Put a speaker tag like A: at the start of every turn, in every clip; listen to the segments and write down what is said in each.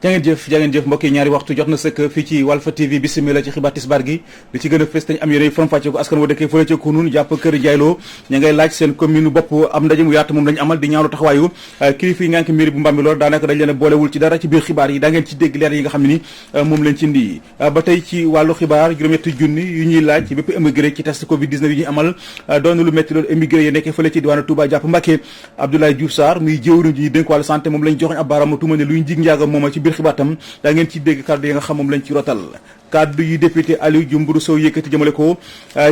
A: jangeen jëf mbokk yi ñaari waxtu jot na sëkk fii ci Walf TV bismillah ci xibaar tisbaar gi li ci gën a fës tañ am yéene faram fàcce ko askan wa dëkkee fële ca Kounoune jàpp kër Ndiayloo ña ngay laaj seen commune bopp am ndaje mu yaatu moom lañu amal di ñaawlu taxawaayu kilifa yi ngànk mairie bu Mbambilor daanaka dañ leen a boolewul ci dara ci biir xibaar yi daa ngeen ci dégg leer yi nga xam ne ni moom lañ ci indi ba tey ci wàllu xibaar juróom-ñetti junni yu ñuy laaj ci bépp émigré ci test Covid 19 yi ñuy amal doon lu métti loolu émigré yi nekkee fële ci diwaanu Touba jàpp Mbacké Abdoulaye Diouf Sarr muy jëwriñ ji dénk wàllu santé moom lañ joxoñ ab baaraam tuuma ne luy njig njaaga mooma ci biir xibaar tam daa ngeen ci dégg kàddu yi nga xam moom lañ ci rotal kàddu yi député Aliou Dembourou Sow yëkkati jëmale ko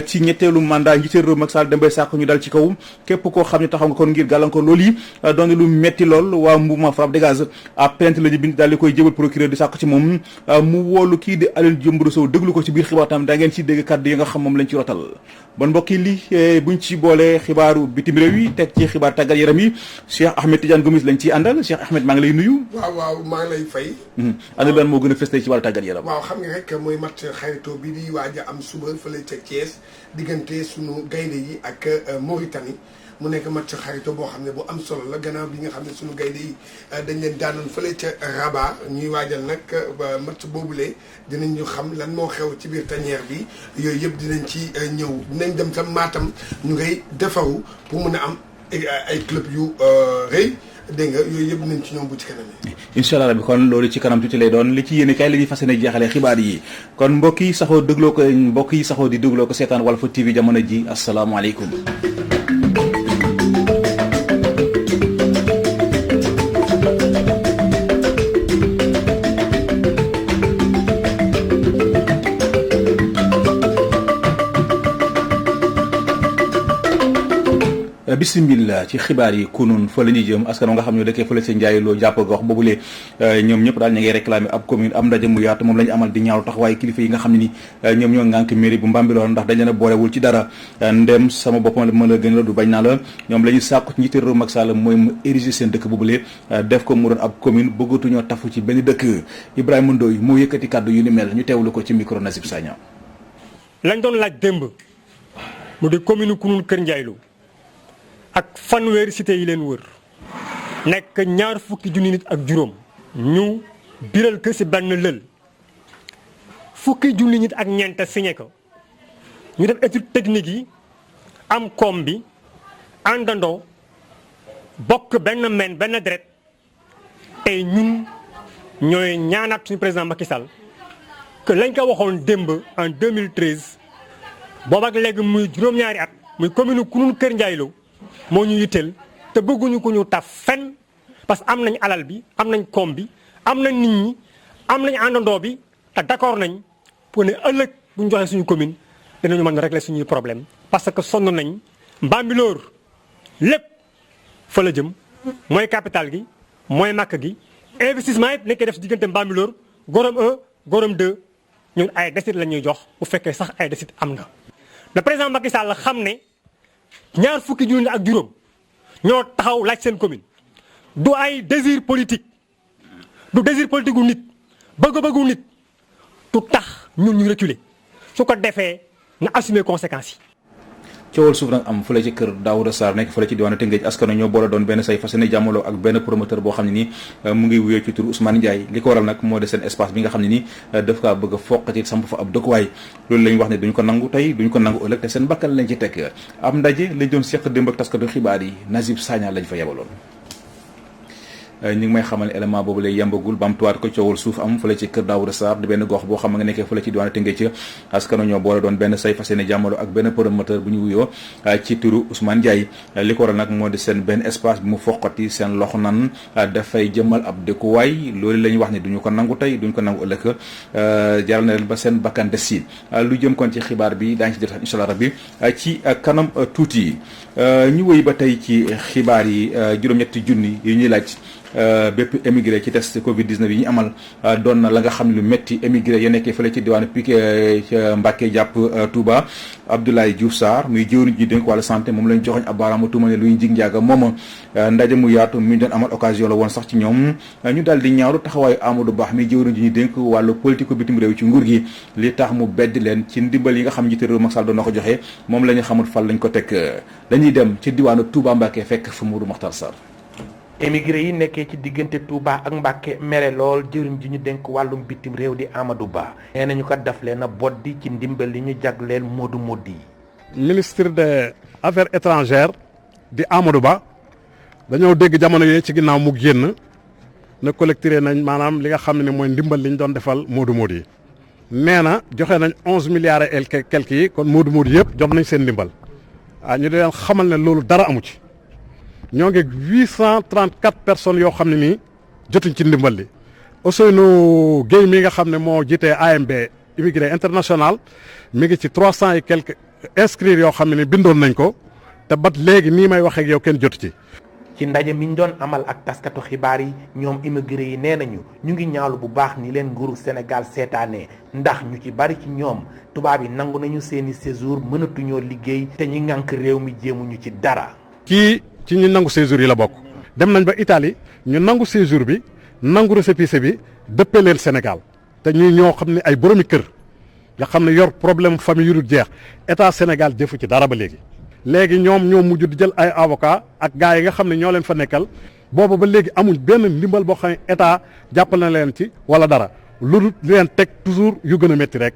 A: ci ñetteelu mandat njiitéel réew Macky Sall dem bay sàkk ñu dal ci kaw képp koo xam ne taxaw nga kon ngir gàllankoor loolu yi doon lu metti lool waa mouvement Frappe Dégage ab plainte la ñu bind daal di koy jébal procureur di sàkk ci moom mu woolu kii di Aliou Dembourou Sow déglu ko ci biir xibaar tam daa ngeen ci dégg kàddu yi nga xam moom lañ ci rotal bon mbokk yi lii buñ ci boolee xibaaru bitim réew yi teg ci xibaar tàggat yaram yi Cheikh Ahmed Tidiane Gomis lañ ciy àndal Cheikh Ahmed maa ngi lay nuyu.
B: waaw maa ngi lay fay.
A: ana lan moo gën a fës tey ci wàllu tàggat yaram.
B: waaw xam nga rek mooy match xaritoo bi di waaj a am suba fële ca Thiès diggante sunu gaynde yi ak Mauritanie mu nekk match xaritoo boo xam ne bu am solo la gannaaw bi nga xam ne sunu gaynde yi dañ leen daanoon fële ca Rabat ñuy waajal nag match boobule dinañ ñu xam lan moo xew ci biir tanière bi yooyu yëpp dinañ ci ñëw dinañ dem tam Matam ñu ngay defaru pour mun a am ay club yu rëy dégg nga yooyu yëpp nañ ci ñoom bu ci kanam yi.
A: incha allah rabbi kon loolu ci kanam tuuti lay doon li ci yéene kay la ñuy fas yéene jeexalee xibaar yi kon mbokk yi saxoo di dégloo ko seetaan Walf TV jamono ji asalaamaaleykum. bismillah ci xibaar yi Kounoune fa la ñuy jëm askan wa nga xam ne dëkkee fële sa Ndiayloo jàpp gox boobule ñoom ñëpp daal ñu ngay réclamer ab commune am ndaje mu yaatu moom la ñu amal di ñaaw taxawaay kilifa yi nga xam ne ni ñoom ñoo ngànk mairie bu Mbambilor ndax dañ leen a boolewul ci dara ndem sama boppam ma la gën la du bañ naa la ñoom la ñuy sàkku ci njiitu réew Macky Sall mooy mu ériger seen dëkk boobule def ko mu doon ab commune bëggatuñoo tafu ci benn dëkk Ibrahima Ndoye moo yëkkati kàddu yu ni mel ñu teewlu ko ci micro Nazib Sagna.
C: lañ doon laaj démb mu di commune Kounoune Kër Ndiayloo ak fanweeri cité yi leen wër nekk 20 nit ak juróom ñu biral ko ci benn lël 10 nit ak ñeent signé ko ñu def étude technique yi am koom bi àndandoo bokk benn men benn deret tey ñun ñooy ñaanaat suñu président Macky Sall que lañ ko waxoon démb en 2013 boobu ak léegi muy juróom-ñaari at muy commune Kounoune Kër Ndiayloo moo ñu yitteel te bëgguñu ko ñu taf fenn parce que am nañ alal bi am nañ koom bi am nañ nit ñi am nañ àndandoo bi te d'accord nañ pour ne ëllëg bu ñu joxee suñu commune dinañu mën a régler suñuy problème parce que sonn nañ Mbambilor lépp fa la jëm mooy capital gi mooy màkk gi investissement yëpp nekkee def si diggante Mbambilor Gorom 1 Gorom 2 ñun ay desit la ñuy jox bu fekkee sax ay desit am na. le président Macky Sall xam ne 20 junni ak juróom ñoo taxaw laaj seen commune du ay désir politique du désir politique gu nit bëgg-bëggu nit du tax ñun ñu reculer su ko defee na assumer conséquences yi.
A: coowal suuf nag am fële ci kër Daouda Sarr nekk fële ci diwaanu Tëngéej askano ñoo boole doon benn say fas yéene jàmmaloo ak benn promoteur boo xam ne nii mu ngi wuyoo ci tur Ousmane Ndiaye li ko waral nag moo de seen espace bi nga xam ne nii daf kaa bëgg a foqati samp fa ab dëkkuwaay loolu lañ wax ne duñ ko nangu tey duñ ko nangu ëllëg te seen bakkan lañ ci teg am ndaje lañ doon seq démb ak taskatu xibaar yi Nazib Sagna lañ fa yebaloon ñu ngi may xamal élément boobu lay yembagul bamtuwaat ko coowul suuf am fële ci kër Daouda Sarr di benn gox boo xam nga nekkee fële ci diwaanu Tëngéej askano ñoo boole doon benn say fas yéene jàmmaloo ak benn promoteur bu ñu wuyoo ci turu Ousmane Ndiaye li ko waral nag moo di seen benn espace bi mu foqati seen loxo nan dafay jëmmal ab dëkkuwaay loolu la ñuy wax ne duñu ko nangu tey duñu ko nangu ëllëg jaral na leen ba seen bakkan des si lu jëm kon ci xibaar bi daañu ci def incha allah rabbi ci kanam tuuti ñu wëy ba tey ci xibaar yi juróom-ñetti junni yi ñuy laaj bépp émigré ci test Covid 19 yi ñu amal doon na la nga xam ne lu métti émigré ya nekkee fële ci diwaanu Piquet ca Mbacké jàpp Touba Abdoulaye Diouf Sarr muy jëwriñ ji dénk wàllu santé moom lañ joxoñ ab baaraamu tuuma ne luy njig njaaga moom ndaje mu yaatu mi ñu doon amal occasion la woon sax ci ñoom ñu daal di ñaaru taxawaayu Amadou Ba mi jëwriñ ji ñu dénk wàllu politique bitim réew ci nguur gi li tax mu bedd leen ci ndimbal yi nga xam njiitu réew Macky Sall doon na ko joxe moom la ñu xamul fan lañ ko teg dañuy dem ci diwaanu Touba Mbacké fekk fa Mourou Makhtar Sarr.
D: émigré yi nekkee ci diggante Touba ak Mbacké mere lool jëriñ ji ñu dénk wàllum bitim réew di Amadou Ba nee nañu ko daf leen a boddi ci ndimbal li ñu jagleel moodu yi.
E: ministre des affaires étrangères di Amadou Ba dañoo dégg jamono yooyu ci ginnaaw mu génn na collecté nañ maanaam li nga xam ne mooy ndimbal li ñu doon defal moodu yi nee na joxe nañ 11 milliards et quelques yi kon moodu yëpp jot nañ seen ndimbal ñu di leen xamal ne loolu dara amu ci. ñoo ngi 834 personnes yoo xam ne nii jotuñ ci ndimbal li Ousseynou Gueye mi nga xam ne moo jiitee AMB immigré international mi ngi ci 300 et quelques inscrits yoo xam ne ni bindoon nañ ko te bat léegi nii may waxee ak yow kenn jotu ci.
D: ci ndaje mi ñu doon amal ak taskatu xibaar yi ñoom immigré yi nee nañu ñu ngi ñaawlu bu baax ni leen nguuru Sénégal seetaanee ndax ñu ci bari ci ñoom tubaab yi nangu nañu seeni séjour mënatuñoo liggéey te ñi ngànk réew mi jéemuñu ci dara.
E: kii ci ñu nangu séjour yi la bokk dem nañ ba Italie ñu nangu séjour bi nangu récépissé bi dëppee leen Sénégal te ñuy ñoo xam ne ay boromi kër nga xam ne yor problème famille yu dul jeex état Sénégal jëfu ci dara ba léegi. léegi ñoom ñoo mujj di jël ay avocat ak gars yi nga xam ne ñoo leen fa nekkal boobu ba léegi amuñ benn ndimbal boo xam ne état jàppal na leen ci wala dara lu dul di leen teg toujours yu gën a métti rek.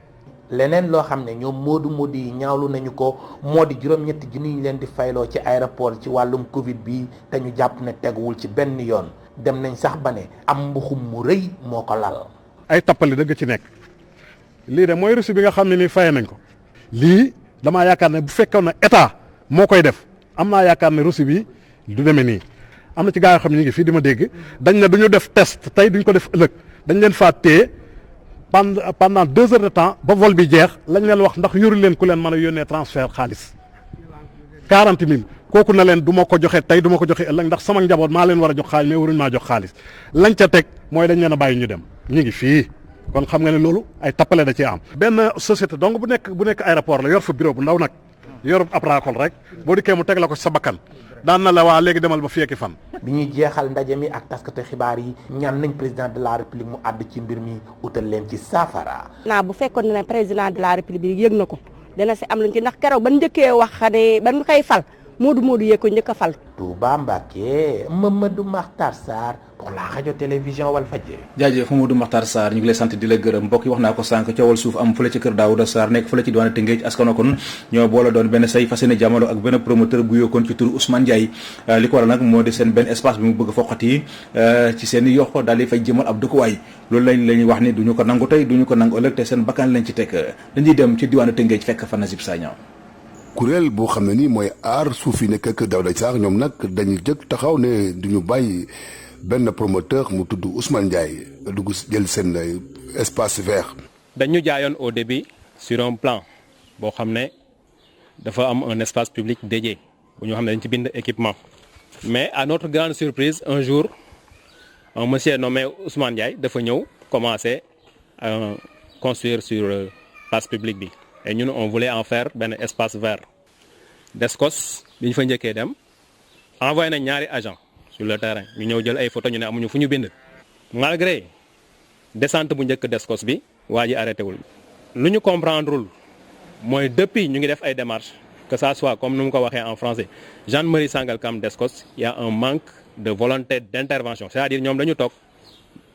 D: leneen loo xam ne ñoom moodu yi ñaawlu nañu ko moo di juróom-ñetti junni ñu leen di fayloo ci aéroport ci wàllum Covid bi te ñu jàpp ne teguwul ci benn yoon dem nañ sax ba ne am mbuxum mu rëy moo ko lal. ay
E: tappale dëgg ci nekk lii de mooy reçu bi nga xam ne nii faye nañ ko lii damaa yaakaar ne bu fekkoon ne état moo koy def am naa yaakaar ne reçu bi du demee nii am na ci gaa yoo xam ne ñu ngi fii di ma dégg dañ ne du ñu def test tey duñ ko def ëllëg dañ leen faa téye pendant 2 heures de temps ba vol bi jeex lañ leen wax ndax yoru leen ku leen mën a yónnee transfert xaalis 40 000 kooku na leen du ma ko joxe tey du ma ko joxe ëllëg ndax sama njaboot maa leen war a jox xaalis mais waruñ maa jox xaalis lañ ca teg mooy dañ leen a bàyyi ñu dem ñu ngi fii kon xam nga ne loolu ay tappale da cee am. benn société donc bu nekk aéroport la yor fa bureau bu ndaw nag yor ab raakol rek boo dikkee mu teg la ko sa bakkan daan na la waa léegi demal ba fekki fan.
D: bi ñuy jeexal ndaje mi ak taskatu xibaar yi ñaan nañ président de la république mu àdd ci mbir mi utal leen ci saafara.
F: bu fekkoon ne président de la république yëg na ko dana si am luñ ci ndax keroog ban njëkkee wax ne ban koy fal Moodu yee ko njëkk a fal.
D: Touba Mbacké Mamadou Makhtar Sarr pour la radio télévision Walfadjri.
A: jaajëf Mamadou Makhtar Sarr ñu ngi lay sant di la gërëm mbokk yi wax naa ko sànq coowal suuf am fële ci kër Daouda Sarr nekk fële ci diwaanu Tëngéej askan kon ñoo boole doon benn say fas yéene jamono ak benn promoteur bu yokkoon ci turu Ousmane Ndiaye li ko waral nag moo di seen benn espace bi mu bëgg foqati ci seen yox daal di fay jëmal ab dëkkuwaay loolu lañuy wax ni duñu ko nangu tey duñu ko nangu ëllëg te seen bakkan lañ ci teg dañuy dem ci diwaanu Tëngéej fekk fa Nazib Sagna.
G: kuréel boo xam ne ni mooy aar suuf yi nekk ak Daouda Sarr ñoom nag dañu jëkk taxaw ne duñu bàyyi benn promoteur mu tudd Ousmane Ndiaye dugg jël seen espace vert.
H: dañu jaayoon au début sur un plan boo xam ne dafa am un espace public dédié bu ñu xam ne dañ ci bind équipement mais à notre grande surprise un jour un monsieur nommé Ousmane Ndiaye dafa ñëw commencer à construire sur place publique bi. et ñun on voulait en faire benn espace vert Descos bi ñu fa njëkkee dem envoyé nañ ñaari agent sur le terrain ñu ñëw jël ay photo ñu ne amuñu fu ñu bind malgré descente bu njëkk Descos bi waa ji arrêté wul lu ñu comprendrewul mooy depuis ñu ngi def ay démarches que ça soit comme nu mu ko waxee en français gendarmerie Sangalkam Descos y a un manque de volonté d'intervention c'est-à-dire ñoom dañu toog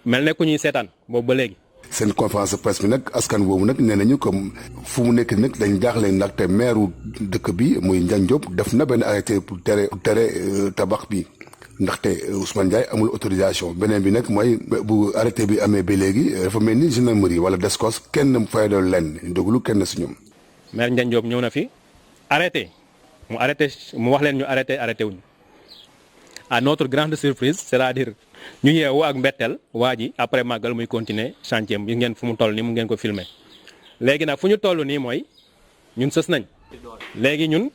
H: mel ne ku ñuy seetaan boobu ba léegi.
G: seen conférence de presse bi nag askan boobu nag nee nañu comme fu mu nekk nag dañ jaaxle ndaxte maire dëkk bi muy Ndiagne Diop def na benn arrêté pour tere tabax bi ndaxte Ousmane Ndiaye amul autorisation beneen bi nag mooy bu arrêté bi amee ba léegi dafa mel ni gendarmerie wala Descos kenn fay doon lenn déglu kenn si ñoom.
H: maire Ndiagne Diop ñëw na fi arrêté mu wax leen ñu arrêté wuñu à notre grande surprise c'est-à-dire. ñu yeewu ak mbetteel waa ji après màggal muy continuer chantier bi ngeen fu mu toll nii mu ngeen ko filmer léegi nag fu ñu toll nii mooy ñun sës nañ léegi ñun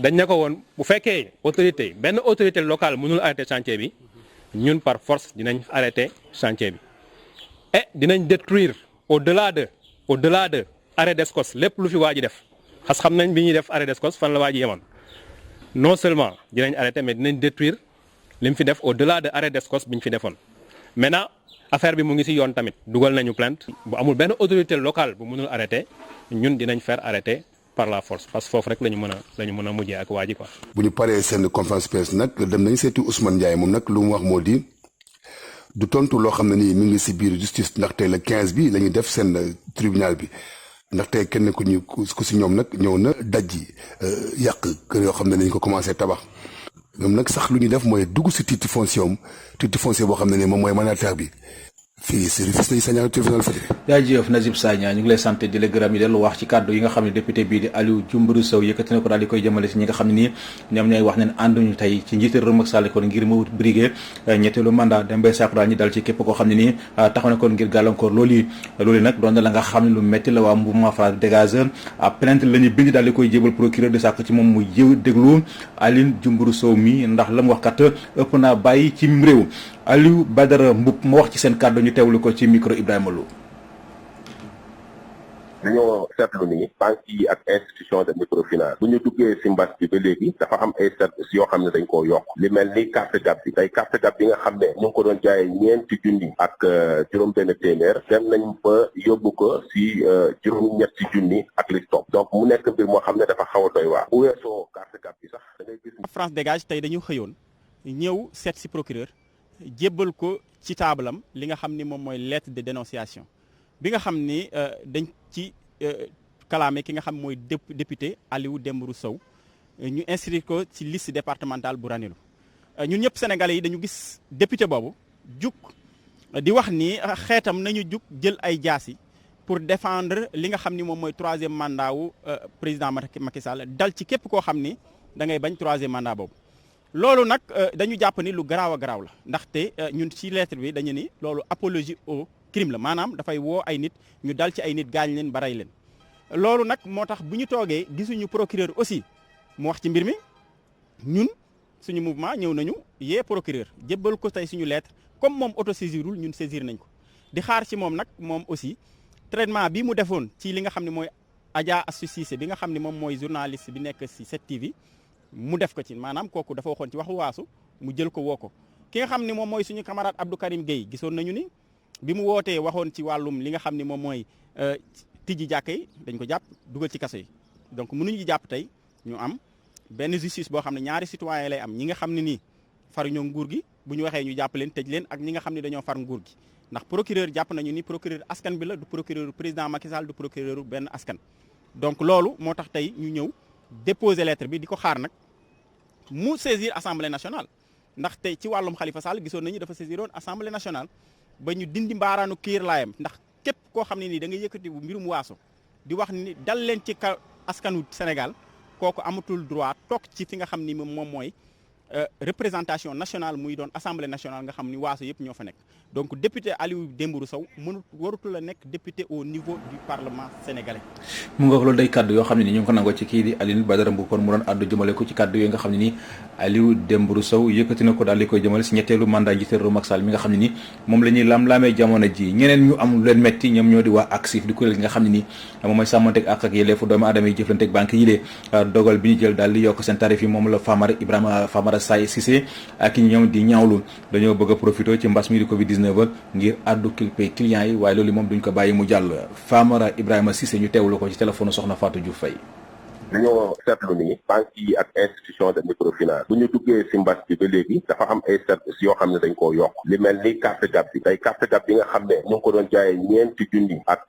H: dañ ne ko woon bu fekkee benn autorité locale mënul arrêter chantier bi ñun par force dinañ arrêter chantier bi et dinañ détruire au-delà de arrêt Descos lépp lu fi waa ji def xam nañ bi ñuy def arrêt Descos fan la waa ji yemoon non seulement dinañ arrêter mais dinañ détruire li mu fi def au-delà de arrêt Descos bi ñu fi defoon maintenant affaire bi mu ngi ci yoon tamit dugal nañu plainte bu amul benn autorité locale bu mënul arrêter ñun dinañ faire arrêter par la force parce que foofu rek la ñu mën a mujjee ak waa ji quoi.
G: bu ñu paree seen conférence presse nag dem nañ seeti Ousmane Ndiaye moom nag lu mu wax moo di du tontu loo xam ne nii mi ngi si biir justice ndaxte le 15 bi la ñuy def seen tribunal bi ndaxte kenn ku si ñoom nag ñëw na dajji yàq kër yoo xam ne dañ ko commencé tabax ñoom nag sax lu ñuy def mooy dugg si titre foncier boo xam ne nii moom mooy mandataire bi. fii si Rufisque nañu sañal tribunal Fatick.
A: jaajëf Nazib Sagna ñu ngi lay sant di la gërëm yi dellu wax ci kàddu yi nga xam ne député bii di Aliou Dembourou Sow yëkkati na ko daal di koy jëmale si ñi nga xam ne nii ñoom ñooy wax ne ànduñu tey ci njiital réew Macky Sall kon ngir mu briguer ñetteelu mandat dem bay sàkku daal ñi dal ci képp koo xam ne nii taxaw na kon ngir gàllankoor loolu nag doon na la nga xam ne lu métti la waa mouvement Fra Dégageur plainte la ñu bind daal di koy jébal procureur de sàkku ci moom mu déglu Aliou Dembourou Sow mi ndax la mu wax kat ëpp naa bàyyi ci réew Aliou Badara Mboup ma wax ci seen kàddu ñu teewlu ko ci micro Ibrahima Lo.
I: dañoo seetlu ni banques yi ak institution de microfinance bu ñu duggee si mbas bi ba léegi dafa am ay services yoo xam ne dañ koo yokk li mel ni carte gab bi tey carte gab bi nga xam ne ñu ngi ko doon jaayee ñeenti junni ak juróom-benn téeméer dem nañ ba yóbbu ko si juróom-ñetti junni ak li topp donc mu nekk mbir moo xam ne dafa xaw a doy waar bu weesoo carte gab bi sax da ngay gis.
J: France Dégage tey dañu xëyoon ñëw seet si procureur jébbal ko ci taabalam li nga xam ni moom mooy lettre de dénonciation bi nga xam ni dañ ci kalaame ki nga xam mooy député Aliou Dembourou Sow ñu inscrire ko ci liste départementale bu Ranérou ñun ñëpp sénégalais yi dañu gis député boobu jug di wax ni xeetam nañu jug jël ay jaasi pour défendre li nga xam ni moom mooy 3e mandat wu président Macky Sall dal ci képp koo xam ni da ngay bañ 3e mandat boobu. loolu nag dañu jàpp ni lu garaaw a garaaw la ndaxte ñun ci lettre bi dañu ni loolu apologie au crime la maanaam dafay woo ay nit ñu dal ci ay nit gaañ leen ba rey leen. loolu nag moo tax bu ñu toogee gisuñu procureur aussi mu wax ci mbir mi ñun suñu mouvement ñëw nañu yee procureur jébbal ko tey suñu lettre comme moom autosaisirul ñun saisir nañ ko di xaar ci moom nag moom aussi traitement bi mu defoon ci li nga xam ne mooy Adja Astou Cissé bi nga xam ne moom mooy journaliste bi nekk ci 7TV. mu def ko ci maanaam kooku dafa waxoon ci waxu waasu mu jël ko woo ko ki nga xam ni moom mooy suñu camarade Abdou Karim Gueye gisoon nañu ni bi mu wootee waxoon ci wàllum li nga xam ni moom mooy tijji jàkka yi dañ ko jàpp dugal ci kaso yi donc mënuñu jàpp tey ñu am benn justice boo xam ne ñaari citoyen lay am ñi nga xam ne nii faruñoo nguur gi bu ñu waxee ñu jàpp leen tëj leen ak ñi nga xam ne dañoo far nguur gi ndax procureur jàpp nañu ni procureur askan bi la du procureur président Macky Sall du procureur benn askan donc loolu moo tax tey ñu ñëw déposer lettre bi di ko xaar nag mu saisir assemblée nationale ndax tey ci wàllum Khalifa Sall gisoon nañu dafa saisiroon assemblée nationale ba ñu dindi mbaaraanu kiir laayam ndax képp koo xam ne nii da nga yëkkati bu mbirum waaso di wax ni dal leen ci kaw askanu Sénégal kooku amatul droit toog ci fi nga xam ni moom mooy représentation nationale muy doon assemblée nationale nga xam ni waaso yëpp ñoo fa nekk donc député Aliou Dembourou Sow warutul a nekk député au niveau du parlement sénégalais.
A: mu nga loolu day kaddu yoo xam ne ni ñu ngi ko nangoo ci kii di Aliou Badara Mboup kon mu doon àddu jëmale ko ci kaddu yooyu nga xam ne ni Aliou Dembourou Sow yëkkati na ko daal di koy jëmale si ñetteelu mandat njiitu réew Macky Sall mi nga xam ne ni moom la ñuy lam-laamee jamono ji ñeneen ñu am lu leen metti ñoom ñoo di waa ACSIF di kuréel gi nga xam ne ni moom mooy sàmmanteeg àq ak yelleefu doomu aadama yi jëflanteeg banque yi lee dogal bi ñu jël daal di yokk seen tarif yi moom la Famara Saye Cissé ak ñoom di ñaawlu dañoo bëgg a profité ci mbas mi di Covid 19 ngir addu kilpé clients yi waaye loolu moom duñ ko bàyyi mu jàll Famara Ibrahima Cissé ñu teewlu ko ci téléphone soxna Fatou Diouf Faye.
I: dañoo seetlu ni banques yi ak institution de microfinance bu ñu duggee si mbas bi ba léegi dafa am ay services yoo xam ne dañ koo yokk li mel ni carte gab bi tey carte gab bi nga xam ne ñu ngi ko doon jaayee ñeenti junni ak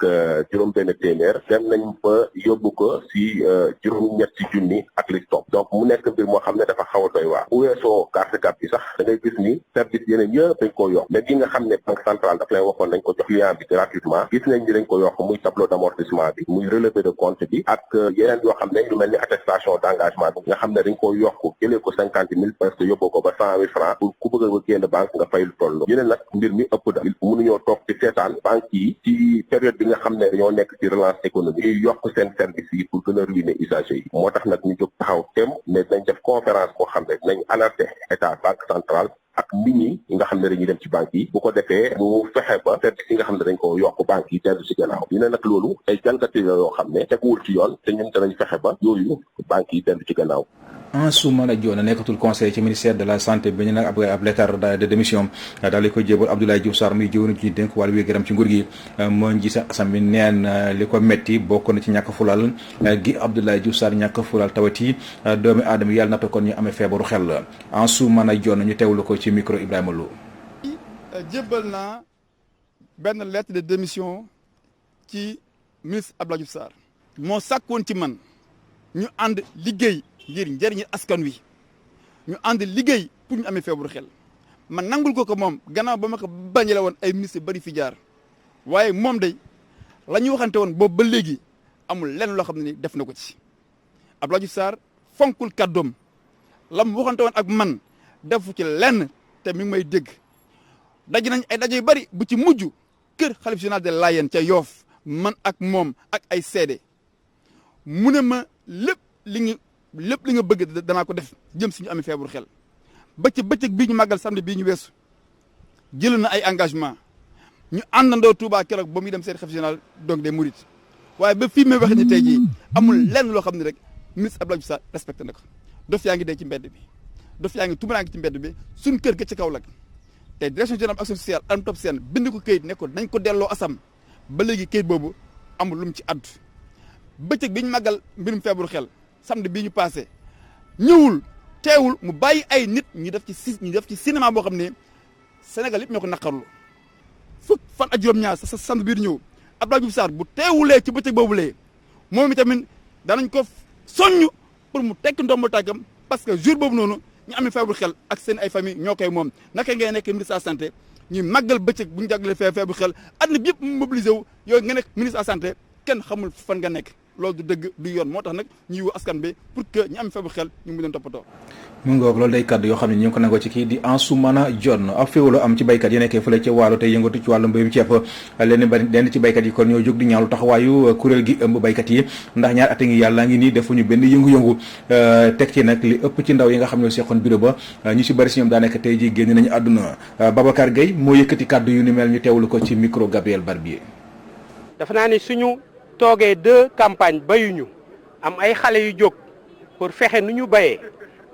I: juróom-benn téeméer dem nañ ba yóbbu ko si juróom-ñetti junni ak li topp donc mu nekk mbir moo xam ne dafa xaw a doy waar bu weesoo carte gab bi sax da ngay gis ni service yeneen yëpp dañ koo yokk mais gi nga xam ne banque centrale daf lay waxoon dañ ko jox client bi gratuitement gis nañ ni dañ ko yokk muy tableau d'amortissement bi muy relevé de compte bi ak yeneen yoo xam ne lu mel ni attestation d'engagement bi nga xam ne dañ ko yokk jëlee ko 50 000 parce que yóbboo ko ba 100 000 francs pour ku bëgg a génn banque nga fay lu toll ñu ne nag mbir mi ëpp da mënuñoo toog ci seetaan banque yi ci période bi nga xam ne dañoo nekk ci relance économique yi yokk seen service yi pour gën a ruiner usagers yi moo tax nag ñu jóg taxaw tem mais nañ def conférence boo xam ne nañ alerter état banque centrale ak nit ñi nga xam ne dañuy dem ci banque yi bu ko defee mu fexe ba service yi nga xam ne dañ ko yokk banque yi dellu ci gannaaw ñu ne nag loolu ay jalgati la yoo xam ne teguwul ci yoon te ñun danañ fexe ba yooyu banque yi dellu ci gannaaw
A: Ansoumana Dione nekkatul conseiller ci ministère de la santé bi ñu nag ab lettre de démission daal di ko jébal Abdoulaye Diouf Sarr muy jëwriñ ci dénk wàllu wér-gu-yaram ci nguur gi moo nji sa asam bi neen li ko metti bokk na ci ñàkk fulal gi Abdoulaye Diouf Sarr ñàkk fulal tawati doomi aadama yàlla natt kon ñu amee feebaru xel Ansoumana Dione ñu teewlu ko ci micro Ibrahima Lo.
K: jébbal naa benn lettre de démission ci ministre Abdoulaye Diouf Sarr moo sàkkoon ci man ñu ànd liggéey ngir njëriñu askan wi ñu ànd liggéey pour ñu amee feebaru xel man nangul ko moom gannaaw ba ma ko bañale woon ay ministre bari fi jaar waaye moom day la ñu waxante woon boobu ba léegi amul lenn loo xam ne ni def na ko ci Abdoulaye Diouf Sarr fonkul kàddoom la mu waxante woon ak man defu ci lenn te mi ngi may dégg daj nañ ay daje yu bari bu ci mujj kër xalif général de Layène ca Yoff man ak moom ak ay seede mu ne ma lépp li nga bëgg danaa ko def jëm si ñu amee feebaru xel ba ci bëccëg bii ñu màggal samedi bii ñu weesu jël na ay engagement ñu àndandoo Touba keroog ba muy dem seen xalif général donc des Mourides waaye ba fii may waxee ni tey jii amul lenn loo xam ne rek ministre Abdoulaye Diouf Sarr respecté na ko dof yaa ngi dee ci mbedd bi dof yaa ngi tumuraange ci mbedd bi suñ kër ga ci Kaolack te direction générale action sociale am top seen bind ko këyit ne ko nañ ko delloo asam ba léegi këyit boobu amul lu mu ci addu bëccëg bi ñu màggal mbirum feebaru xel samedi bii ñu passé ñëwul teewul mu bàyyi ay nit ñu def ci cinéma boo xam ne Sénégal yëpp ñoo ko naqarlu fukk fan ak juróom-ñaar sa samedi bii di ñëw Abdoulaye Diouf Sarr bu teewulee ci bëccëg boobulee moom itamit danañ ko soññ pour mu tekki ndombo tàggam parce que jour boobu noonu ñu amee feebaru xel ak seen ay famille ñoo koy moom naka ngay nekk ministre de la santé ñuy màggal bëccëg bu ñu jàggalee feebaru xel àdduna bi yëpp mobilisé wu yooyu nga nekk ministre de la santé kenn xamul fan nga nekk loolu du dëgg du yoon moo tax nag ñuy woo askan bi pour que ñu am feebaru xel ñu mu leen toppatoo.
A: mu ngoog loolu day kaddu yoo xam ne ñu ngi ko nangoo ci kii di Ansoumana Dione ab féewaloo am ci baykat yi nekkee fële ca Waalo tey yëngatu ci wàllu mbéyum ceeb lenn ci baykat yi kon ñoo jóg di ñaawlu taxawaayu kuréel gi ëmb baykat yi ndax ñaar at a ngi yàlla ngi nii defuñu benn yëngu-yëngu teg ci nag li ëpp ci ndaw yi nga xam ne seqoon bureau ba ñu si bëri si ñoom daa nekk tey ji génn nañu àdduna Babacar Gueye moo yëkkati kaddu yu ni mel ñu teewlu ko ci micro Gabriel Barbier.
L: dafa naa ni suñu toogee 2 campagnes bayuñu am ay xale yu jóg pour fexe nu ñu bayee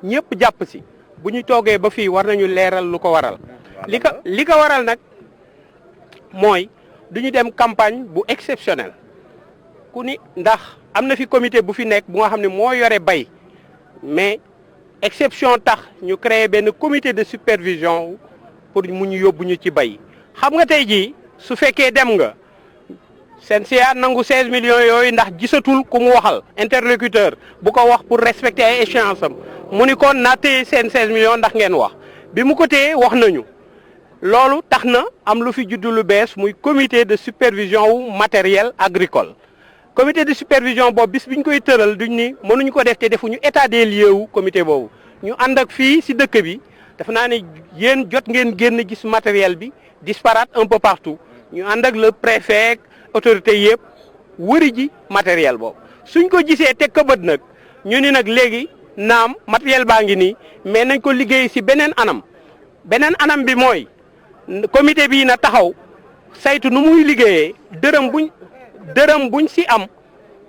L: ñëpp jàpp si bu ñu toogee ba fii war nañu leeral lu ko waral li ko waral nag mooy du ñu dem campagne bu exceptionnel ku ni ndax am na fi comité bu fi nekk bu nga xam ne moo yore bay mais exception tax ñu créer benn comité de supervision pour mu ñu yóbbu ñu ci bay xam nga tey jii su fekkee dem nga CNCA nangu 16 millions yooyu ndax gisatul ku mu waxal interlocuteur bu ko wax pour respecter ay échéances am mu ni kon naa téye seen 16 millions ndax ngeen wax bi mu ko téye wax nañu loolu tax na am lu fi juddu lu bees muy comité de supervision wu matériel agricole. comité de supervision boobu bis bi ñu koy tëral duñ ni mënuñu ko def te defuñu état des lieux wu comité boobu ñu ànd ak fii si dëkk bi dafa naa ne yéen jot ngeen génn gis matériel bi disparate un peu partout ñu ànd ak le préfet autorité yëpp wëri ji matériel boobu suñ ko gisee teg ko bët nag ñu ni nag léegi naam matériel baa ngi nii mais nañ ko liggéey si beneen anam bi mooy comité bii na taxaw saytu nu muy liggéeyee dërëm buñ si am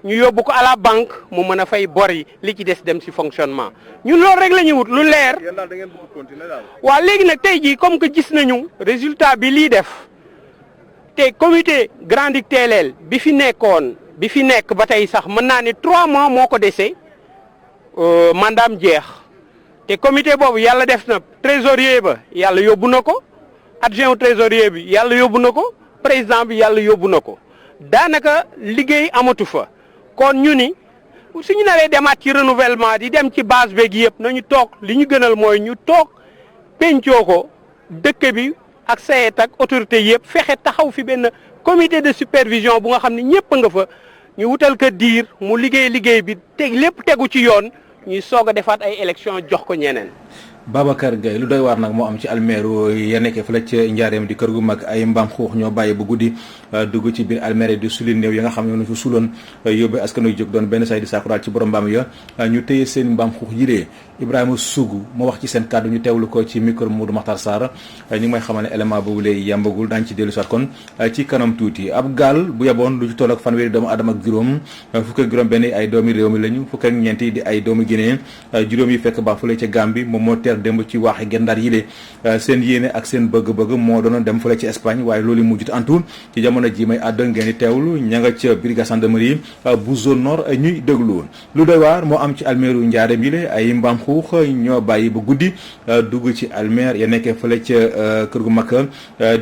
L: ñu yóbbu ko à la banque mu mën a fay bor yi li ci des dem si fonctionnement ñun loolu rek la ñuy wut lu leer. waaw léegi nag tey jii comme que gis nañu résultat bi lii def te comité Grand Digue Téeleel bi fi nekk ba tey sax mën naa ne 3 mois moo ko dese mandaam jeex te comité boobu yàlla def na trésorier ba yàlla yóbbu na ko adjoint trésorier bi yàlla yóbbu na ko président bi yàlla yóbbu na ko daanaka liggéey amatu fa kon ñu ni suñu naree demaat ci renouvellement di dem ci base beeg yëpp nañu toog li ñu gënal mooy ñu toog pencoo ko dëkk bi ak sayet ak autorité yëpp fexe taxaw fi benn comité de supervision bu nga xam ne ñëpp nga fa ñu wutal ko diir mu liggéey bi lépp tegu ci yoon ñuy soog a defaat ay élection jox ko ñeneen.
A: Babacar Gueye lu doy waar nag moo am ci almeeru ya nekkee fële ca Njaareem di kër gu mag ay mbaam xuux ñoo bàyyi bu guddi dugg ci biir almere di suli néew ya nga xam ne ñoo fa suuloon yóbbee askan wi jóg doon benn say di sàkku daal ci borom mbaam ya ñu téye seen mbaam xuux yilee Ibrahima Sougou moo wax ci seen kàddu ñu teewlu ko ci micro Modou Makhtar Sarr ñu ngi may xamal ne élément boobu lay yàmbagul daañu ci dellu soit kon ci kanam tuuti ab gaal bu yaboon lu ci toll ak fanweeri doomu adama ak juróom fukk ak juróom benn ay doomi réew mi lañu fukk ak ñeenti di ay doomu Guinée juróom yi fekk baa fële ca Gambie moom moo teer démb ci waaxi Gendar yile seen yéene ak seen bëgg-bëgg moo doonoon dem fële ci Espagne waaye loolu mujjut antu ci jamono ji may àdda ngeen di teewlu ña nga ca brigade gendarmerie bu zone nord ñuy déglu lu doy waar moo am ci almeeru Njaareem yile ay mbaam xuux ñoo bàyyi ba guddi dugg ci almeer ya nekkee fële ca kër gu mag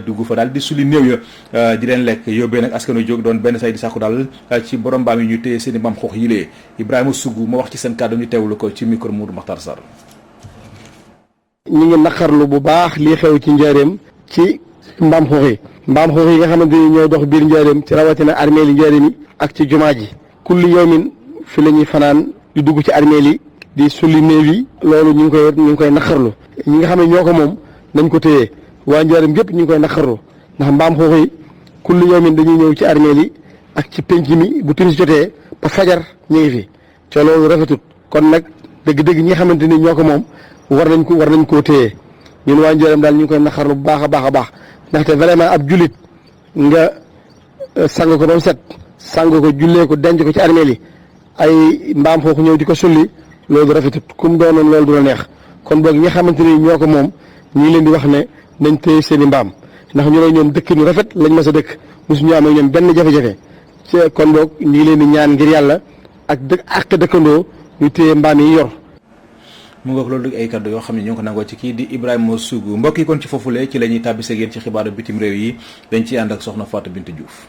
A: dugg fa daal di suli néew ya di leen lekk yóbbee nag askanu jóg doon benn say di sàkku daal ci borom mbaam yi ñu téye seen i mbaam xuux yilee Ibrahima Sougou moo wax ci seen kàddu ñu teewlu ko ci micro Modou Makhtar Sarr.
M: ñu ngi naqarlu bu baax lii xew ci njaareem ci mbaam xuux yi nga xamante ni ñooy dox biir njaareem ci rawatina armeel yi njaareem yi ak ci jumaa ji kulli yawmin fi la ñuy fanaan di dugg ci armeel yi di sulli néew yi loolu ñu ngi koy naqarlu ñi nga xam ne ñoo ko moom nañ ko téye waa njaareem gépp ñu ngi koy naqarlu ndax mbaam xuux yi kulli yawmin dañuy ñëw ci armeel yi ak ci penc mi bu timis jotee ba fajar ñu ngi fi te loolu rafetut kon nag dëgg-dëgg ñi nga xamante ni ñoo ko moom war nañ koo téye ñun waa njaareem daal ñu ngi koy naqarlu bu baax a baax a baax ndaxte vraiment ab jullit nga sang ko ba mu set sang ko jullee ko denc ko ci armeel yi ay mbaam xuux ñëw di ko sulli loolu rafetut kum doonoon loolu du la neex kon boog ñi nga xamante ni ñoo ko moom ñu ngi leen di wax ne nañ téye seen i mbaam ndax ñu ne ñoom dëkk nu rafet lañ mas a dëkk mosuñu am ak ñoom benn jafe-jafe ci kon boog ñu ngi leen di ñaan ngir yàlla ak dëkkandoo ñu téye mbaam yi yor.
A: mu ngoog loolu ay kaddu yoo xam ne ñoo ngi ko nangoo ci kii di Ibrahima Sougou mbokk yi kon ci foofule ci la ñuy tàbbisee ak yéen ci xibaaru bitim réew yi dañ ciy ànd ak soxna Fatou Bintou Diouf.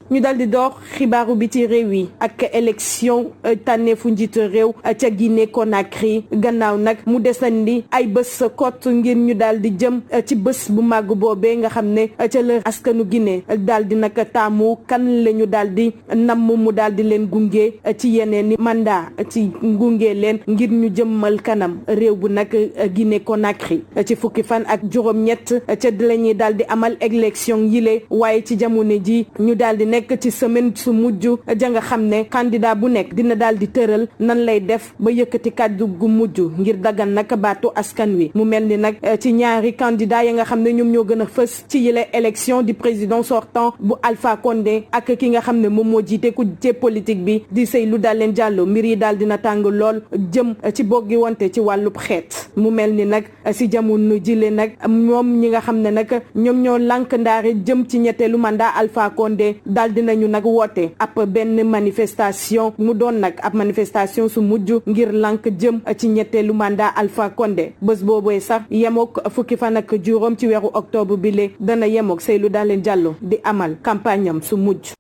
N: ñu daal di door xibaaru biti réew yi ak élection tànneefu njiitu réew ca Guinée Conakry gannaaw nag mu desandi ay bés kot ngir ñu daal di jëm ci bés bu màgg boobee nga xam ne ca la askanu Guinée daal di nag taamu kan la ñu daal di namm mu daal di leen gunge ci yeneen i mandat ci gunge leen ngir ñu jëmmal kanam réew bu nag Guinée Conakry ci fukki fan ak juróom-ñett ca la ñuy daal di amal élection yile waaye ci jamono ji ñu daal di nekk ci semaine su mujj ja nga xam ne candidat bu nekk dina daal di tëral nan lay def ba yëkkati kàddu gu mujj ngir dagan nag baatu askan wi mu mel ni nag ci ñaari candidat ya nga xam ne ñoom ñoo gën a fës ci yile élection di président sortant bu Alpha Condé ak ki nga xam ne moom moo jiite ku ci politique bi di Cellou Dalein Diallo mbir yi daal dina tàng lool jëm ci boggi wante ci wàllub xeet mu mel ni nag si jamono jile nag moom ñi nga xam ne nag ñoom ñoo lànk ndaare jëm ci ñetteelu mandat Alpha Condé daal dinañu nag woote ab benn manifestation mu doon nag ab manifestation su mujj ngir lànk jëm ci ñetteelu mandat Alpha Condé bés boobee sax yemook fukki fan ak juróom ci weeru octobre bi le dana yemook Cellou Dalein Diallo di amal campagne am su mujj.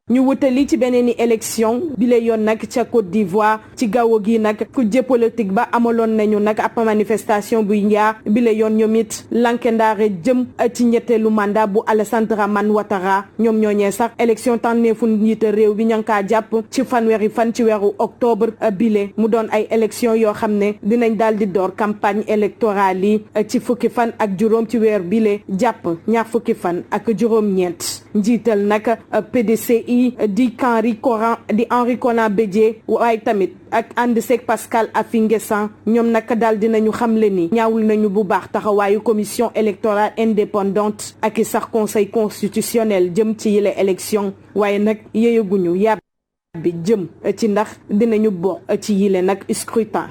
N: ñu wutali ci beneen i élection bi la yoon nag ca Côte d'Ivoire ci gaaw gi nag kujje politique ba amaloon nañu nag ab manifestation buy njaar bi la yoon ñoom it lankendaare jëm ci ñetteelu mandat bu Alassane Dramane Ouattara ñoom ñooñee sax élection tànneefu njiit réew bi ña ngi kaa jàpp ci fanweeri fan ci weeru octobre bile mu doon ay élection yoo xam ne dinañ daal di door campagne électorale yi ci fukki fan ak juróom ci weer bile jàpp ñaar fukki fan ak juróom-ñeent njiital nag PDCI di Henri Konan Bédié waaye tamit ak ànd seeg Pascal Affi N'Guessan ñoom nag daal dinañu xamle ni ñaawul nañu bu baax taxawaayu commission électorale indépendante ak i sax conseil constitutionnel jëm ci yile élection waaye nag yéeyaguñu yàb bi jëm ci ndax dinañu bokk ci yile nag scrutin.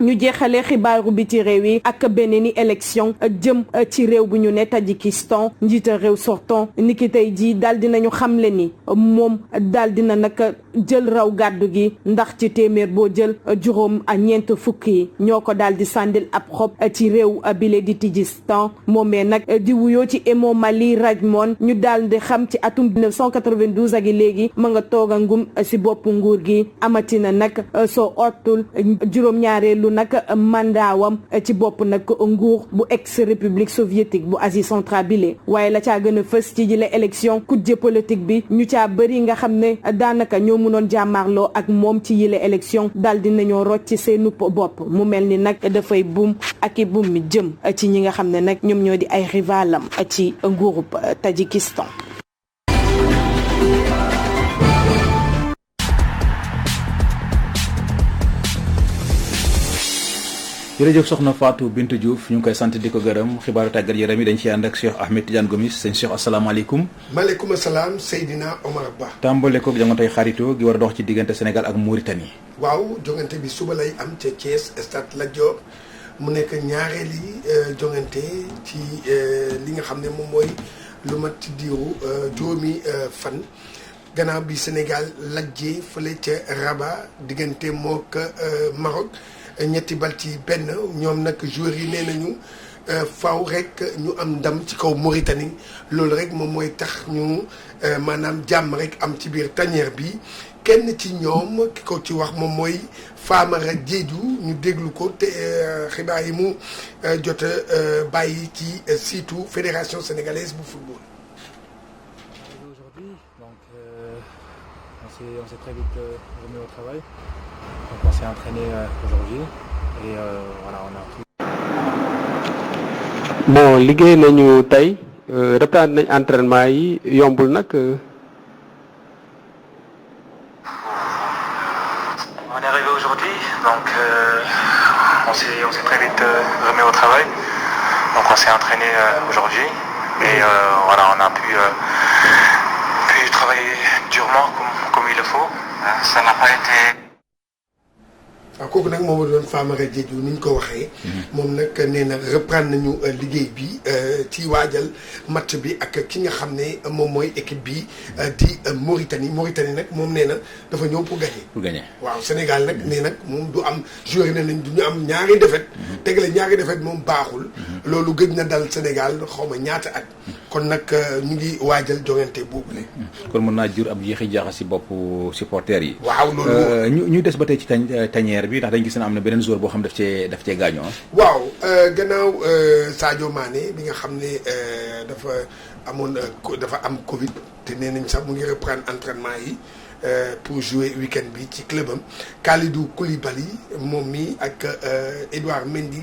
N: ñu jeexalee xibaaru bi ci réew yi ak beneen i élection jëm ci réew bu ñu ne Tadjikistan njiita réew sortant niki tey jii daal dinañu xamle ni moom daal dina nag jël raw gàddu gi ndax ci téeméer boo jël juróom ak ñeent fukki yi ñoo ko daal di sàndil ab xob ci réew bile di Tadjikistan moomee nag di wuyoo ci Emomali Rahmon ñu daal di xam ci atum 1992 ak léegi ma nga toog a ngum si boppu nguur gi amatina nag soo ottul juróom-ñaareelu jeexlu nag mandaawam ci bopp nag nguur bu ex république soviétique bu Asie centrale bile waaye la caa gën a fës ci jile élection kujje politique bi ñu caa bëri nga xam ne daanaka ñoo mënoon jàmmarloo ak moom ci yile élection daal dinañoo rocc ci seenu bopp mu mel ni nag dafay buum ak i buum mi jëm ci ñi nga xam ne nag ñoom ñoo di ay rivalam ci nguurub Tadjikistan.
A: jërëjëf soxna Fatou Bintou Diouf ñu ngi koy sant di ko gërëm xibaaru tàggat yaram yi dañ ci ànd ak Cheikh Ahmed Tidiane Gomis sëñ Cheikh asalaamaaleykum.
B: maaleykum salaam Seydina Omar Ba.
A: tàmbale ko jongantey xaritoo gi war a dox ci diggante Sénégal ak Mauritanie.
B: waaw jongante bi suba lay am ca Thiès stade Lat Dior mu nekk ñaareeli jongante ci li nga xam ne moom mooy lu mat ci diiru juróomi fan. gannaaw bi Sénégal lajjee fële ca Rabat diggante mook Maroc. ñetti bal ci benn ñoom nag joueurs yi nee nañu faw rek ñu am ndam ci kaw Mauritanie loolu rek moom mooy tax ñu maanaam jàmm rek am ci biir tanière bi kenn ci ñoom ki ko ci wax moom mooy Famara Diédhiou ñu déglu ko te xibaar yi mu jot a bàyyi ci site fédération sénégalaise bu football.
O: Aujourd'hui, donc on s'est très vite remis au travail. Donc on s'est entraîné aujourd'hui et voilà on a tout.
L: Bon liggéey nañu tey reprendre nañ entraînement yi yombul nag.
O: On est arrivé aujourd'hui donc on s'est très vite remis au travail. Donc on s'est entraîné aujourd'hui et voilà on a pu travailler durement comme il le faut. Ça n'a pas été.
B: waaw kooku nag moom doon Famara Diédhiou ni ñu ko waxee. moom nag nee na reprendre nañu liggéey bi ci waajal match bi ak ki nga xam ne moom mooy équipe bi di Mauritanie nag moom nee na dafa ñëw pour gagner. waaw Sénégal nag nee nag moom du am joueur nee nañ du ñu am ñaari défaite. tegale ñaari défaite moom baaxul. loolu gëj na dal Sénégal xaw ma ñaata at. kon nag ñu ngi waajal joŋante boobu la.
A: kon mën naa jur ab jeexi jaaxa si boppu supporters yi.
B: waaw loolu
A: ñu des ba tey ci tanière bi ndax dañ gis ne am na beneen joueur boo xam daf cee gaañoo.
B: waaw gannaaw Sadio Mané bi nga xam ne dafa am Covid te nee nañ sax mu ngi reprendre entraînement yi pour jouer week-end bi ci club am Kalidou Koulibaly moom mi ak Edouard Mendy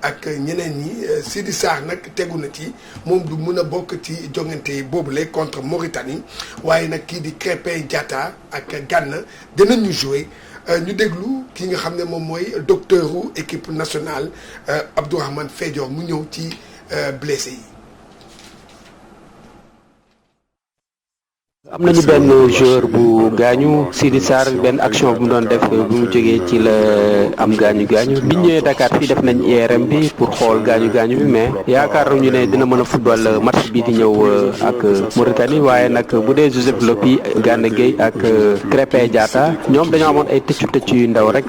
B: ak ñeneen ñi Sidi Sarr nag tegu na ci moom du mun a bokk ci jongante boobule contre Mauritanie waaye nag kii di Krépin Diatta ak Gana dinañu jouer. ñu déglu ki nga xam ne moom mooy docteuru équipe nationale Abdourahmane Fédior mu ñëw ci blessé yi.
L: am nañu benn joueur bu gaañu Sidi Sarr benn action bu mu doon def bu mu jógee ci la am gaañu bi ñëwee Dakar fii def nañ IRM bi pour xool gaañu bi mais yaakaaruñu ne dina mën a football match bi di ñëw ak Mauritanie waaye nag bu dee Joseph Lopi Gana Gueye ak Krépin Diatta ñoom dañoo amoon ay tëccu yu ndaw rek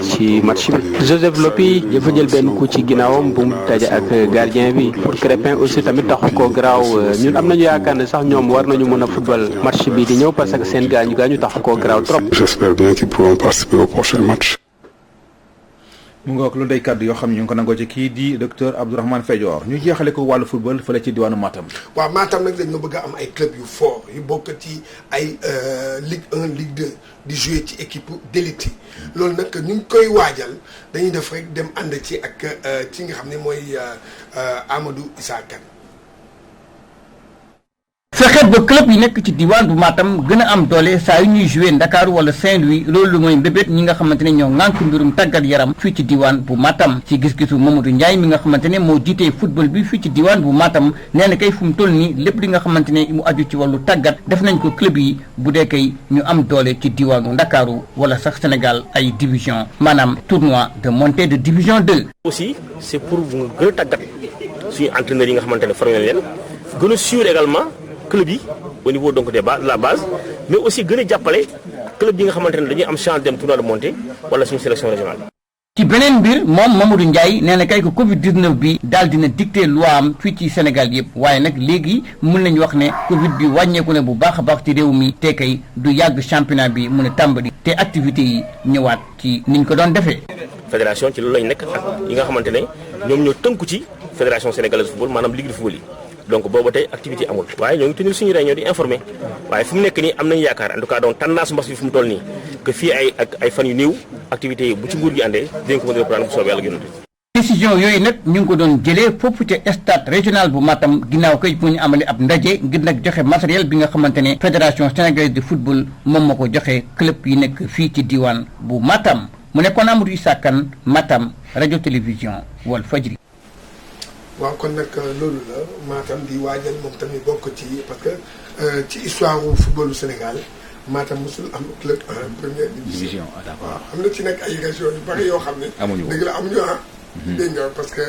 L: ci match bi Joseph Lopi dafa jël benn coup ci ginnaawam bu mu taje ak gardien bi pour Krépin aussi tamit taxu ko garaaw ñun am nañu yaakaar ne sax ñoom war nañu mën a football match bi di ñëw parce que seen gaañu tax koo garaaw trop.
P: J'espère bien qu'ils pourront participer au prochain match.
A: mu ngoog lu day kàddu yoo xam ne ñu ngi ko nangoo ci kii di docteur Abdourahmane Fédior ñu jeexale ko wàllu football fële ci diwaanu Matam.
B: waaw Matam nag dañoo bëgg a am ay club yu fort yu bokk ci ay Ligue 1 Ligue 2 di jouer ci équipe d'élite yi loolu nag ñu ngi koy waajal dañuy def rek dem ànd ci ak ci nga xam ne mooy Amadou Issa Kane.
Q: fexe ba club yi nekk ci diwaan bu Matam gën a am doole saa yu ñuy joué Ndakaaru wala Saint-Louis loolu mooy mbébét ñi nga xamante ne ñoo ŋànk mbirum tàggat yaram fii ci diwaan bu Matam ci gis-gisu Mamadou Ndiaye mi nga xamante ne moo jiitee football bi fii ci diwaan bu Matam nee na kay fu mu toll nii lépp li nga xamante ne mu aju ci wàllu tàggat def nañ ko club yi bu dee kay ñu am doole ci diwaanu Ndakaaru wala sax Sénégal ay division maanaam tournoi de montée de division 2.
R: aussi c'est pour gën a tàggat suñu entraîneurs yi nga xamante ne formé leen gën a suivre également club yi au niveau donc de la base mais aussi gën a jàppale club yi nga xamante ne dañuy am chance dem tournoi de montée wala suñu sélection régionale.
Q: ci beneen mbir moom Mamadou Ndiaye nee na kay ko Covid 19 bi daal dina dicté loi am fii ci Sénégal yëpp waaye nag léegi mën nañu wax ne Covid bi wàññeeku ne bu baax a baax ci réew mi te kay du yàgg championnat bi mën a tàmbali te activités yi ñëwaat ci niñ ko doon defee.
R: fédération ci loolu lañ nekk ak yi nga xamante ne ñoom ñoo tënku ci fédération sénégalaise de football maanaam ligue de football yi donc boobu tey activité amul waaye ñoo ngi tenir suñu réunion di informer waaye fu mu nekk nii am nañu yaakaar en tout cas donc tendance mbas bi fu mu toll nii que fii ay fan yu néew activités yi bu ci nguur gi àndee dinañ ko mën a reprendre bu soobee yàlla gënante.
Q: décision yooyu nag ñu ngi ko doon jëlee foofu ca stade régional bu Matam ginnaaw koy bu ñu amale ab ndaje ngir nag joxe matériel bi nga xamante ne fédération sénégalaise de football moom moo ko joxe club yi nekk fii ci diwaan bu Matam mu nekkoon Amadou Issa Kane Matam rajo télévision Walfadjri.
B: waaw kon nag loolu la Matam di waajal moom tamit bokk ci parce que ci histoire wu footballu Sénégal Matam mosul am club en première division. waaw am na ci nag ay régions yu bari yoo xam ne.
A: amuñu
B: dëgg la amuñu ah. dégg nga parce que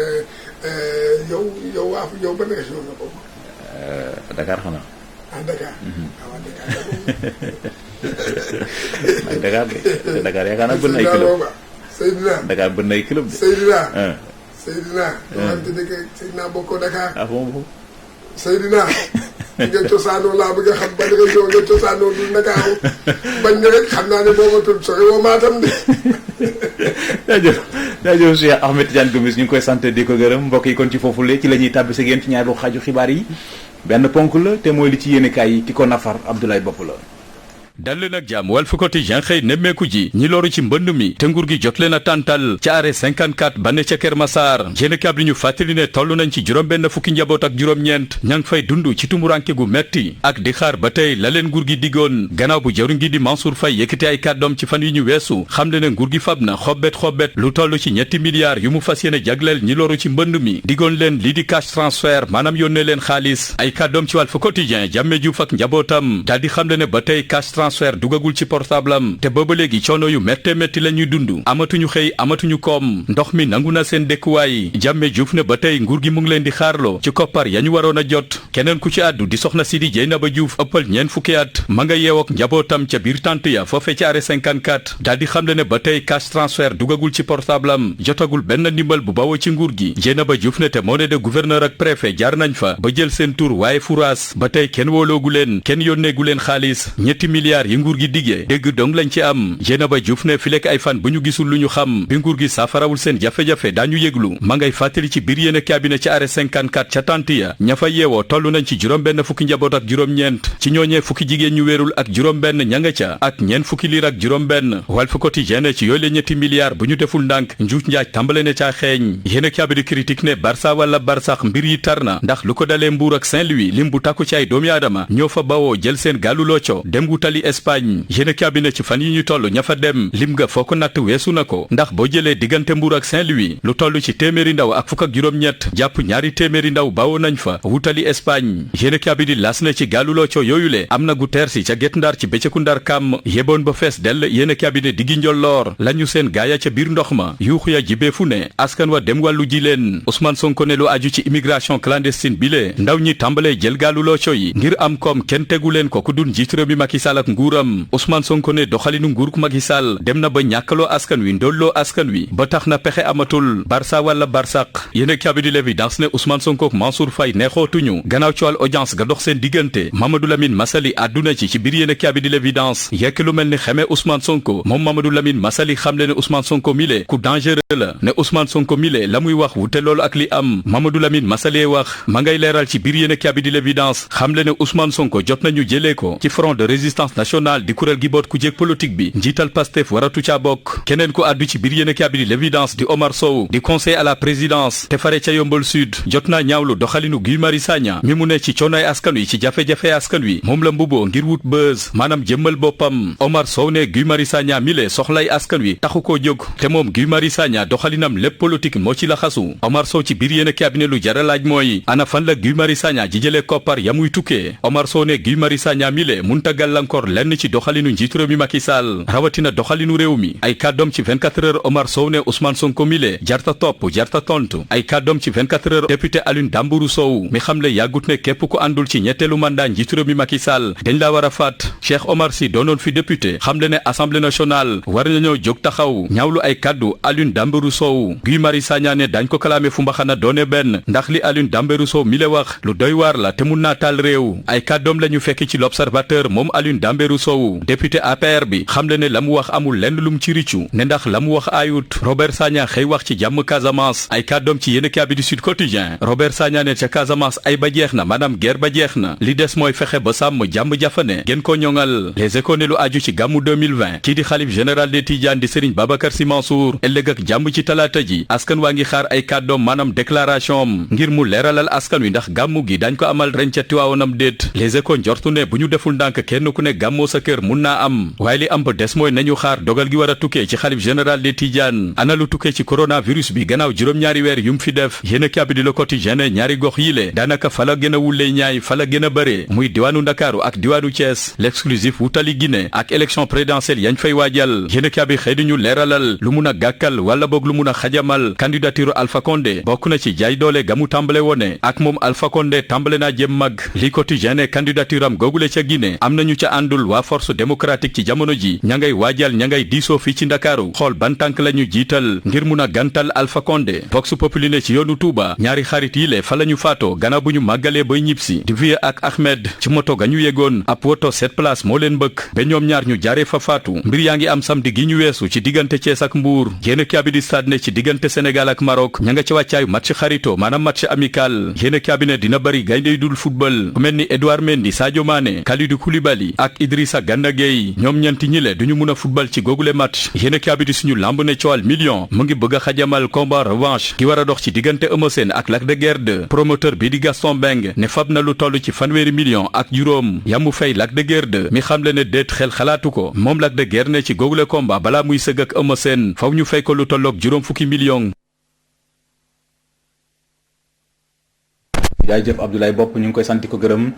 B: yow ban région la bokk.
A: Dakar xanaa.
B: ah Dakar. waaw
A: Dakar. Dakar yaakaar naa bëri na ay club
B: Seydina
A: Dakar bëri na ay club de.
B: Seydina. Seydina. wante dëgg Seydina bokkoo Dakar.
A: ah foofu.
B: Seydina. nga cosaanoo laa bëgg a xam ban région nga cosaanoo du Ndakaaru bañ ne rek xam naa ne boo ma tudd sori woo Matam de.
A: jaajëf Cheikh Ahmed Tidiane Gomis ñu ngi koy sant di ko gërëm mbokk yi kon ci foofule ci la ñuy tàbbi si yéen ci ñaareelu xaaju xibaar yi benn ponk la te mooy li ci yéenekaay yi ki ko nafar Abdoulaye Bopp la.
S: dal leen ak jàmm Walf Quotidien xëy nemmeeku ji ñi loru ci mbënd mi te nguur gi jot leen a tàntal ca arrêt 54 ba ne ca Kër Massar yéenekaay bi ñu fàttali ne toll nañ ci juróom-benn fukki njaboot ak juróom-ñeent ña ngi fay dund ci tumuranke gu metti ak di xaar ba tey la leen nguur gi diggoon gannaaw bu jawriñ gi di Mansour Faye yëkkati ay kàddoom ci fan yi ñu weesu xam le ne nguur gi fab na xobbet lu toll ci ñetti milliards yu mu fas yéene jagleel ñi loru ci mbënd mi diggoon leen lii di cash transfert maanaam yónnee leen xaalis ay kàddoom ci Walf Quotidien Jammeh Diouf ak njabootam daal di xam le ne ba tey cash transfert dugagul ci portable am te booba léegi coono yu métte métti la ñuy dund amatuñu xëy amatuñu koom ndox mi nangu na seen dëkkuwaay Jammeh Diouf ne ba tey nguur gi mu ngi leen di xaarloo ci koppar ya ñu waroon a jot keneen ku ci àddu di soxna Sidi Dieynaba Diouf ëppal ñeent fukki at ma nga yeew ak njabootam ca biir tànt ya foofee ci arrêt 54 daal di xamle ne ba tey cash transfert dugagul ci portable am jotagul benn ndimbal bu bawoo ci nguur gi Dieynaba Diouf ne te moo ne de gouverneur ak préfet jaar nañ fa ba jël seen tur waaye furaas ba tey kenn wóoloogu leen kenn yónneegu leen xaalis ñetti milliards yi nguur gi digee dégg dong lañ ci am Dieynaba Diouf ne fi lekk ay fan bu ñu gisul lu ñu xam bi nguur gi saafarawul seen jafe-jafe daañu yëglu ma ngay fàttali ci biir yéen cabinet ci arrêt 54 ca tant ya ña fa yeewoo toll nañ ci juróom-benn fukki njaboot ak juróom-ñeent ci ñooñee fukki jigéen ñu wéerul ak juróom-benn ña nga ca ak ñeent fukki liir ak juróom-benn Walf Quotidien ci yooyu la ñetti milliards bu ñu deful ndànk njuuj njaaj tàmbale ne caa xeeñ yéen cabinet critique ne Barça wala Barsax mbir yi tar na ndax lu ko dalee Mbuur ak Saint-Louis lim bu takku ci ay doomi aadama ñoo fa bawoo jël seen gaalu looco dem wutali Espagne yéen cabinet ci fan yi ñu toll ña fa dem lim nga foo ko natt weesu na ko ndax boo jëlee diggante Mbuur ak Saint-Louis lu toll ci téeméeri ndaw ak fukk ak juróom-ñett jàpp ñaari téeméeri ndaw bawoo nañ fa wutali Espagne yéen cabinet las na ci gaalu looco yooyule am na gu teer si ca Guet Ndar ci bëccëgu Ndar kam yeboon ba fees dell yéen cabinet diggi njolloor lañu seen gaaya ca biir ndox ma yuuxu ya jibee fu ne askan wa dem wàllu ji leen Ousmane Sonko ne lu aju ci immigration clandestine bi le ndaw ñi tàmbalee jël gaalu looco yi ngir am koom kenn tegu leen ko ku dun njiit réew mi Macky Sall ak nguuram Ousmane Sonko ne doxalinu nguuruk Macky Sall dem na ba ñàkkaloo askan wi ndolloo askan wi ba tax na pexe amatul Barça wala Barsaq yéen cabinet l'évidence ne Ousmane Sonko ak Mansour Faye neexootuñu gannaaw ci wàll audience ga dox seen diggante Mamadou Lamine Massaly àdduna ci biir yéen cabinet l'évidence yekk lu mel ni xamee Ousmane Sonko moom Mamadou Lamine Massaly xamle ne Ousmane Sonko mile ku dangereux la ne Ousmane Sonko mile la muy wax wute loolu ak li am Mamadou Lamine Massaly wax ma ngay leeral ci biir yéen cabinet l'évidence xamle ne Ousmane Sonko jot nañu jëlee ko ci front de résistance nationale di kuréel gi boot ku jéeg politique bi njiital Pastef waratu ca bokk keneen ko àddu ci biir yéen cabinet l'évidence di Omar Sow di conseiller à la présidence te fare ca Yombol Sud jot naa ñaawlu doxalinu Guy Marius Sagna mi mu ne ci coonoy askan wi ci jafe-jafe askan wi moom la mbuboo ngir wut buzz maanaam jëmmal boppam Omar Sow ne Guy Marius Sagna mi le soxlay askan wi taxu koo jóg te moom Guy Marius Sagna doxalinam lépp politique moo ci la xasu Omar Sow ci biir yéen cabinet lu jara laaj mooy ana fan la Guy Marius Sagna ji jëlee koppar ya muy tukkee Omar Sow ne Guy Marius Sagna mi le munta gàllankoor lenn ci doxalinu njiitu réew mi Macky Sall rawatina doxalinu réew mi ay kàddoom ci 24 heures Omar Sow ne Ousmane Sonko mile jarta topp jarta tontu ay kàddoom ci 24 heures député Alioune Dambourou Sow mi xamle yàggut ne képp ku àndul ci ñetteelu mandat njiitu réew mi Macky Sall dañ la war a faat Cheikh Omar Sy doonoon fi député xamle ne assemblée nationale war nañoo jóg taxaw ñaawlu ay kàddu Alioune Dambourou Sow Guy Marius Sagna ne dañ ko kalaame fu mbaxana doone benn ndax li Alioune Dambourou Sow mi le wax lu doy waar la te mun naa taal réew ay kàddoom la ñu fekk ci l'observateur moom Alioune Tambédou Sow député APR bi xamle ne la mu wax amul lenn lum ci riccu ne ndax la mu wax ayut. Robert Sagna xëy wax ci jàmm Casamance ay kàddoom ci yéenekaay bi di Sud Quotidien. Robert Sagna ne ca Casamance ay ba jeex na maanaam guerre ba jeex na li des mooy fexe ba sàmm jàmm jafane gën ko ñoŋal. Les Échos ne lu aju ci gàmmu 2020 kii di xalif général des Tidianes di Serigne Babacar Sy Mansour ëllëg ak jàmm ci talaata ji askan waa ngi xaar ay kàddoom maanaam déclaration am ngir mu leeralal askan wi ndax gàmmu gi dañ ko amal ren ca Tiwaawanam déet. Les Échos njortu ne bu ñu deful ndànk kenn ku ne gàmmoo sa kër mun naa am waaye li am ba des mooy nañu xaar dogal gi war a tukkee ci xalif général des Tidianes ana lu tukkee ci coronavirus bi gannaaw juróom-ñaari weer yu mu fi def yéen a di Le Quotidien ñaari gox yi le daanaka fa la gën a wulee ñaay fa la gën a bëree muy diwaanu Ndakaaru ak diwaanu Thiès l'exclusif wutali Guinée ak élection présidentielle yañ fay waajal yéen a bi xëy di ñu leeralal lu mun a gàkkal wala boog lu mun a xajamal candidature Alpha Condé bokk na ci jaay doole gamu tàmbale wone ak moom Alpha Condé tàmbale naa jëm mag li Quotidien ne candidature am googule ca Guinée am nañu ca àndul waa force démocratique ci jamono ji ña ngay waajal ña ngay diisoo fii ci Ndakaaru xool ban tànk la ñu jiital ngir mun a gantal Alpha Condé Vox Populi ne ci yoonu Touba ñaari xarit yi le fa la ñu faatoo gannaaw bu ñu màggalee bay ñibbisi di Vieux ak Ahmed ci moto ga ñu yegoon ab woto 7 places moo leen mbëkk ba ñoom ñaar ñu jaaree fa faatu mbir yaa ngi am samedi gi ñu weesu ci diggante Thiès ak Mbour yéen a di stade ne ci diggante Sénégal ak Maroc ña nga ca wàccaayu match xarito maanaam match amical yéen a ne dina bari gaynde yu dul football ku mel ni Edouard Mendy Sadio Mané Kalidou Koulibaly ak Idrissa Gana Gueye ñoom ñeenti ñi le duñu mun a football ci googule match yéen a di suñu lamb ne coowal million mu ngi bëgg a xajamal combat revanche ki war a dox ci diggante Eumeu Sène ak Lac de Guiers 2 promoteur bi di Gaston Mbengue ne fab na lu toll ci fanweeri million ak juróom yamu fay Lac de Guiers 2 mi xamle ne déet xel xalaatu ko moom Lac de Guiers ne ci googule combat balaa muy sëgg ak Eumeu Sène faw ñu fay ko lu tolloog juróom fukki million.
A: jaajëf Abdoulaye Bopp ñu ngi koy sant ko gërëm